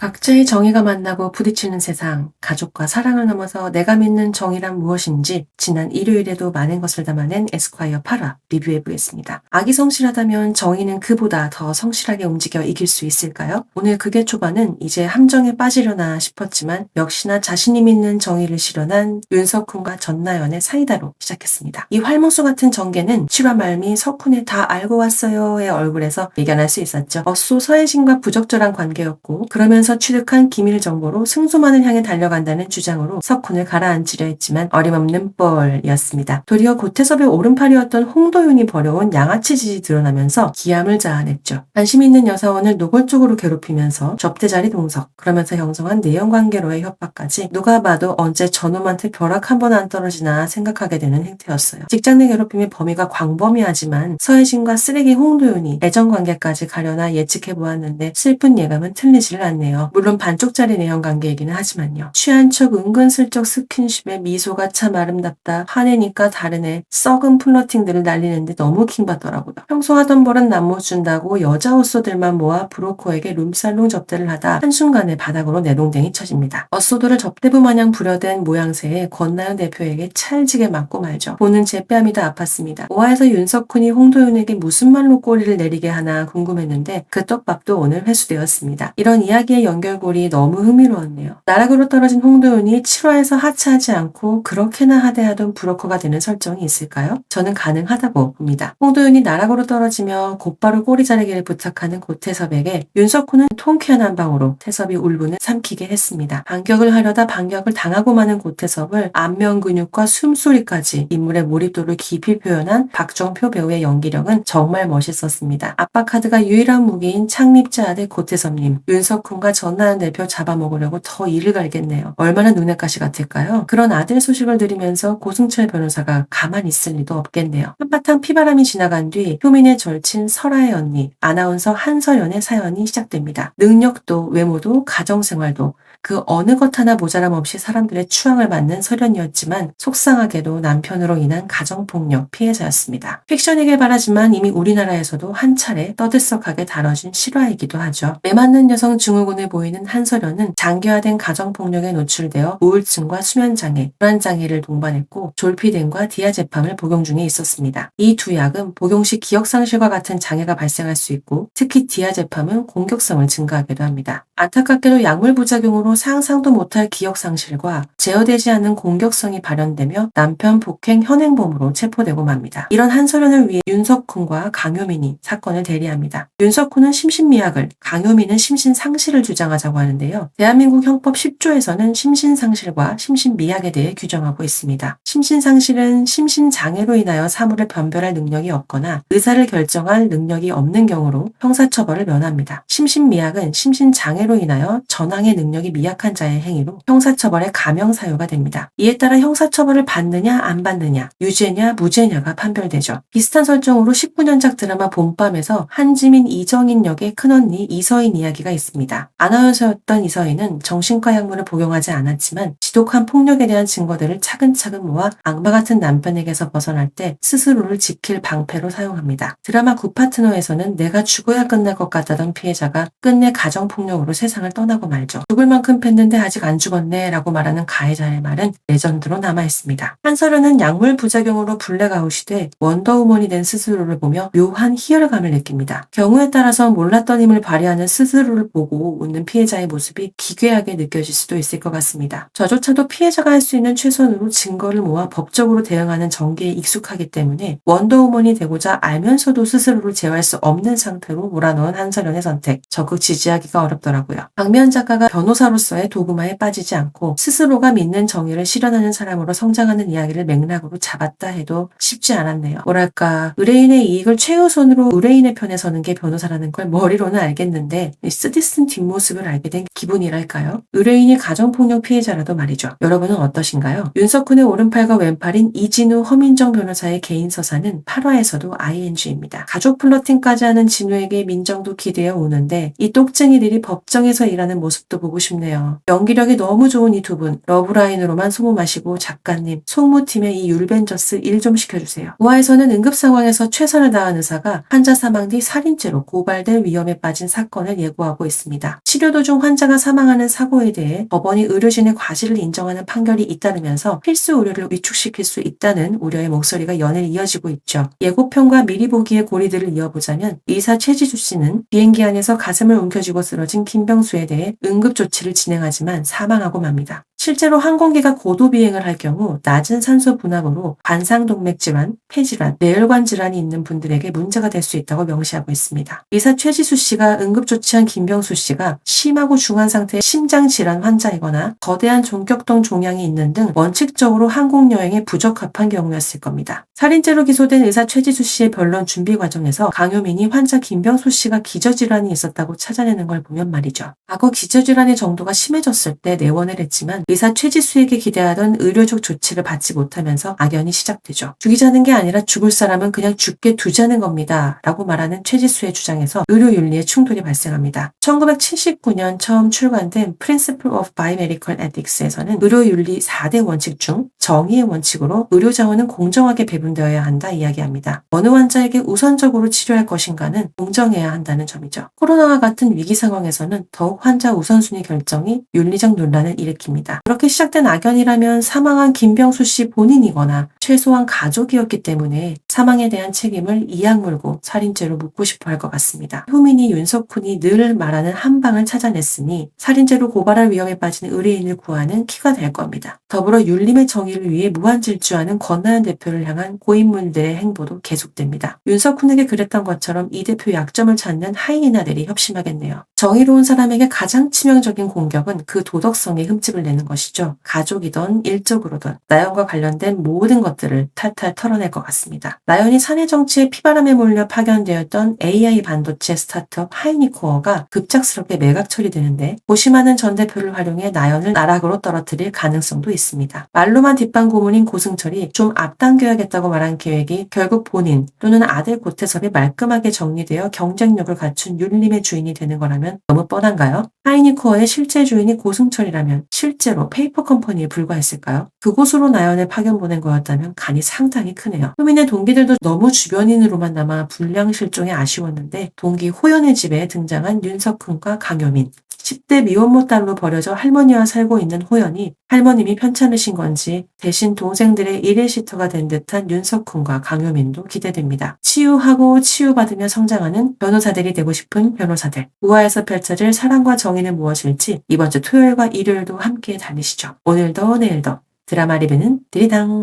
각자의 정의가 만나고 부딪히는 세상, 가족과 사랑을 넘어서 내가 믿는 정의란 무엇인지 지난 일요일에도 많은 것을 담아낸 에스콰이어 8화 리뷰해보겠습니다. 악이 성실하다면 정의는 그보다 더 성실하게 움직여 이길 수 있을까요? 오늘 극의 초반은 이제 함정에 빠지려나 싶었지만 역시나 자신이 믿는 정의를 실현한 윤석훈과 전나연의 사이다로 시작했습니다. 이 활무수 같은 전개는 7화 말미 석훈의 다 알고 왔어요의 얼굴에서 예견할 수 있었죠. 어쏘 서혜진과 부적절한 관계였고 그러면서 취득한 기밀 정보로 승수만을 향해 달려간다는 주장으로 석훈을 가라앉히려 했지만 어림없는 뻘이었습니다. 도리어 고태섭의 오른팔이었던 홍도윤이 벌여온 양아치 짓이 드러나면서 기함을 자아냈죠. 관심 있는 여사원을 노골적으로 괴롭히면서 접대자리 동석, 그러면서 형성한 내연관계로의 협박까지 누가 봐도 언제 저놈한테 벼락 한 번 안 떨어지나 생각하게 되는 행태였어요. 직장 내 괴롭힘의 범위가 광범위하지만 서혜진과 쓰레기 홍도윤이 애정관계까지 가려나 예측해보았는데 슬픈 예감은 틀리지를 않네요. 물론 반쪽짜리 내연관계이기는 하지만요. 취한 척 은근슬쩍 스킨십에 미소가 참 아름답다, 화내니까 다르네, 썩은 플러팅들을 날리는데 너무 킹받더라고요. 평소 하던 버릇 남못 준다고 여자 헛소들만 모아 브로커에게 룸살롱 접대를 하다 한순간에 바닥으로 내동댕이 쳐집니다. 헛소들을 접대부 마냥 부려댄 모양새에 권나연 대표에게 찰지게 맞고 말죠. 보는 제 뺨이 다 아팠습니다. 오화에서 윤석훈이 홍도윤에게 무슨 말로 꼬리를 내리게 하나 궁금했는데 그 떡밥도 오늘 회수되었습니다. 이런 이야기의 연결고리 너무 흥미로웠네요. 나락으로 떨어진 홍도윤이 7화에서 하차하지 않고 그렇게나 하대하던 브로커가 되는 설정이 있을까요? 저는 가능하다고 봅니다. 홍도윤이 나락으로 떨어지며 곧바로 꼬리 자르기를 부탁하는 고태섭에게 윤석훈은 통쾌한 한 방으로 태섭이 울분을 삼키게 했습니다. 반격을 하려다 반격을 당하고 마는 고태섭을 안면 근육과 숨소리까지 인물의 몰입도를 깊이 표현한 박정표 배우의 연기력은 정말 멋있었습니다. 아빠카드가 유일한 무기인 창립자 아들 고태섭님, 윤석훈과 전나연 대표 잡아먹으려고 더 일을 갈겠네요. 얼마나 눈엣 가시 같을까요? 그런 아들 소식을 들으면서 고승철 변호사가 가만히 있을 리도 없겠네요. 한바탕 피바람이 지나간 뒤 효민의 절친 설아의 언니, 아나운서 한설연의 사연이 시작됩니다. 능력도 외모도 가정생활도 그 어느 것 하나 모자람 없이 사람들의 추앙을 받는 설연이었지만 속상하게도 남편으로 인한 가정폭력 피해자였습니다. 픽션이길 바라지만 이미 우리나라에서도 한 차례 떠들썩하게 다뤄진 실화이기도 하죠. 매맞는 여성 증후군을 보이는 한설연은 장기화된 가정폭력에 노출되어 우울증과 수면장애, 불안장애를 동반했고 졸피뎀과 디아제팜을 복용 중에 있었습니다. 이 두 약은 복용 시 기억상실과 같은 장애가 발생할 수 있고 특히 디아제팜은 공격성을 증가하기도 합니다. 안타깝게도 약물 부작용으로 상상도 못할 기억상실과 제어되지 않는 공격성이 발현되며 남편 폭행 현행범으로 체포되고 맙니다. 이런 한설연을 위해 윤석훈과 강효민이 사건을 대리합니다. 윤석훈은 심신미약을, 강효민은 심신상실을 주장하자고 하는데요. 대한민국 형법 10조에서는 심신상실과 심신미약에 대해 규정하고 있습니다. 심신상실은 심신장애로 인하여 사물을 변별할 능력이 없거나 의사를 결정할 능력이 없는 경우로 형사처벌을 면합니다. 심신미약은 심신장애로 인하여 전항의 능력이 미약한 자의 행위로 형사처벌의 감형사유가 됩니다. 이에 따라 형사처벌을 받느냐 안 받느냐, 유죄냐 무죄냐가 판별되죠. 비슷한 설정으로 19년작 드라마 봄밤에서 한지민 이정인 역의 큰언니 이서인 이야기가 있습니다. 아나운서였던 이서인은 정신과 약물을 복용하지 않았지만 지독한 폭력에 대한 증거들을 차근차근 모아 악마 같은 남편에게서 벗어날 때 스스로를 지킬 방패로 사용합니다. 드라마 굿파트너에서는 내가 죽어야 끝날 것 같다던 피해자가 끝내 가정폭력으로 세상을 떠나고 말죠. 죽을 만큼 팼는데 아직 안 죽었네 라고 말하는 가해자의 말은 레전드로 남아있습니다. 한설연은 약물 부작용으로 블랙아웃이 돼 원더우먼이 된 스스로를 보며 묘한 희열감을 느낍니다. 경우에 따라서 몰랐던 힘을 발휘하는 스스로를 보고 웃는 피해자의 모습이 기괴하게 느껴질 수도 있을 것 같습니다. 저조차도 피해자가 할 수 있는 최선으로 증거를 모아 법적으로 대응하는 전개에 익숙하기 때문에 원더우먼이 되고자 알면서도 스스로를 제어할 수 없는 상태로 몰아넣은 한설연의 선택, 적극 지지하기가 어렵더라고요. 박미연 작가가 변호사로서의 도구마에 빠지지 않고 스스로가 믿는 정의를 실현하는 사람으로 성장하는 이야기를 맥락으로 잡았다 해도 쉽지 않았네요. 뭐랄까, 의뢰인의 이익을 최우선으로 의뢰인의 편에 서는 게 변호사라는 걸 머리로는 알겠는데 쓰디쓴 뒷모습을 알게 된 기분이랄까요? 의뢰인이 가정폭력 피해자라도 말이죠. 여러분은 어떠신가요? 윤석훈의 오른팔과 왼팔인 이진우 허민정 변호사의 개인 서사는 8화에서도 ING입니다. 가족 플러팅까지 하는 진우에게 민정도 기대어 오는데 이 똑쟁이들이 법정에서 일하는 모습도 보고 싶네요. 연기력이 너무 좋은 이 두 분, 러브라인으로만 소문 마시고 작가님, 송무팀의 이 율벤저스 일 좀 시켜주세요. 우화에서는 응급 상황에서 최선을 다한 의사가 환자 사망 뒤 살인죄로 고발될 위험에 빠진 사건을 예고하고 있습니다. 치료 도중 환자가 사망하는 사고에 대해 법원이 의료진의 과실을 인정하는 판결이 잇따르면서 필수 의료를 위축시킬 수 있다는 우려의 목소리가 연일 이어지고 있죠. 예고편과 미리 보기의 고리들을 이어보자면 의사 최지수 씨는 비행기 안에서 가슴을 움켜쥐고 쓰러진 김병수에 대해 응급조치를 진행하지만 사망하고 맙니다. 실제로 항공기가 고도 비행을 할 경우 낮은 산소 분압으로 관상동맥 질환, 폐질환, 뇌혈관 질환이 있는 분들에게 문제가 될 수 있다고 명시하고 있습니다. 의사 최지수 씨가 응급조치한 김병수 씨가 심하고 중한 상태의 심장질환 환자이거나 거대한 종격동 종양이 있는 등 원칙적으로 항공여행에 부적합한 경우였을 겁니다. 살인죄로 기소된 의사 최지수 씨의 변론 준비 과정에서 강효민이 환자 김병수 씨가 기저질환이 있었다고 찾아내는 걸 보면 말이죠. 과거 기저질환의 정도가 심해졌을 때 내원을 했지만 의사 최지수에게 기대하던 의료적 조치를 받지 못하면서 악연이 시작되죠. 죽이자는 게 아니라 죽을 사람은 그냥 죽게 두자는 겁니다. 라고 말하는 최지수의 주장에서 의료윤리의 충돌이 발생합니다. 1979년 처음 출간된 Principle of Biomedical Ethics에서는 의료윤리 4대 원칙 중 정의의 원칙으로 의료자원은 공정하게 배분되어야 한다 이야기합니다. 어느 환자에게 우선적으로 치료할 것인가는 공정해야 한다는 점이죠. 코로나와 같은 위기 상황에서는 더욱 환자 우선순위 결정이 윤리적 논란을 일으킵니다. 그렇게 시작된 악연이라면 사망한 김병수 씨 본인이거나 최소한 가족이었기 때문에 사망에 대한 책임을 이악 물고 살인죄로 묻고 싶어 할 것 같습니다. 효민이 윤석훈이 늘 말하는 한 방을 찾아냈으니 살인죄로 고발할 위험에 빠진 의뢰인을 구하는 키가 될 겁니다. 더불어 윤림의 정의를 위해 무한질주하는 권나연 대표를 향한 고인물들의 행보도 계속됩니다. 윤석훈에게 그랬던 것처럼 이 대표 약점을 찾는 하이에나들이 협심하겠네요. 정의로운 사람에게 가장 치명적인 공격은 그 도덕성에 흠집을 내는 것이죠. 가족이든 일적으로든 나연과 관련된 모든 것들을 탈탈 털어낼 것 같습니다. 나연이 사내 정치에 피바람에 몰려 파견되었던 AI 반도체 스타트업 하이니코어가 급작스럽게 매각 처리되는데 고심하는 전 대표를 활용해 나연을 나락으로 떨어뜨릴 가능성도 있습니다. 말로만 뒷방 고문인 고승철이 좀 앞당겨야겠다고 말한 계획이 결국 본인 또는 아들 고태섭이 말끔하게 정리되어 경쟁력을 갖춘 윤림의 주인이 되는 거라면 너무 뻔한가요? 하이니코어의 실제 주인이 고승철이라면 실제로 페이퍼 컴퍼니에 불과했을까요? 그곳으로 나연을 파견 보낸 거였다면 간이 상당히 크네요. 효민의 동기들도 너무 주변인으로만 남아 불량 실종에 아쉬웠는데 동기 호연의 집에 등장한 윤석훈과 강효민 10대 미혼모 딸로 버려져 할머니와 살고 있는 호연이 할머님이 편찮으신 건지 대신 동생들의 일일 시터가 된 듯한 윤석훈과 강효민도 기대됩니다. 치유하고 치유받으며 성장하는 변호사들이 되고 싶은 변호사들. 우화에서 펼쳐질 사랑과 정의는 무엇일지 이번 주 토요일과 일요일도 함께 달리시죠. 오늘도 내일도 드라마 리뷰는 드리당.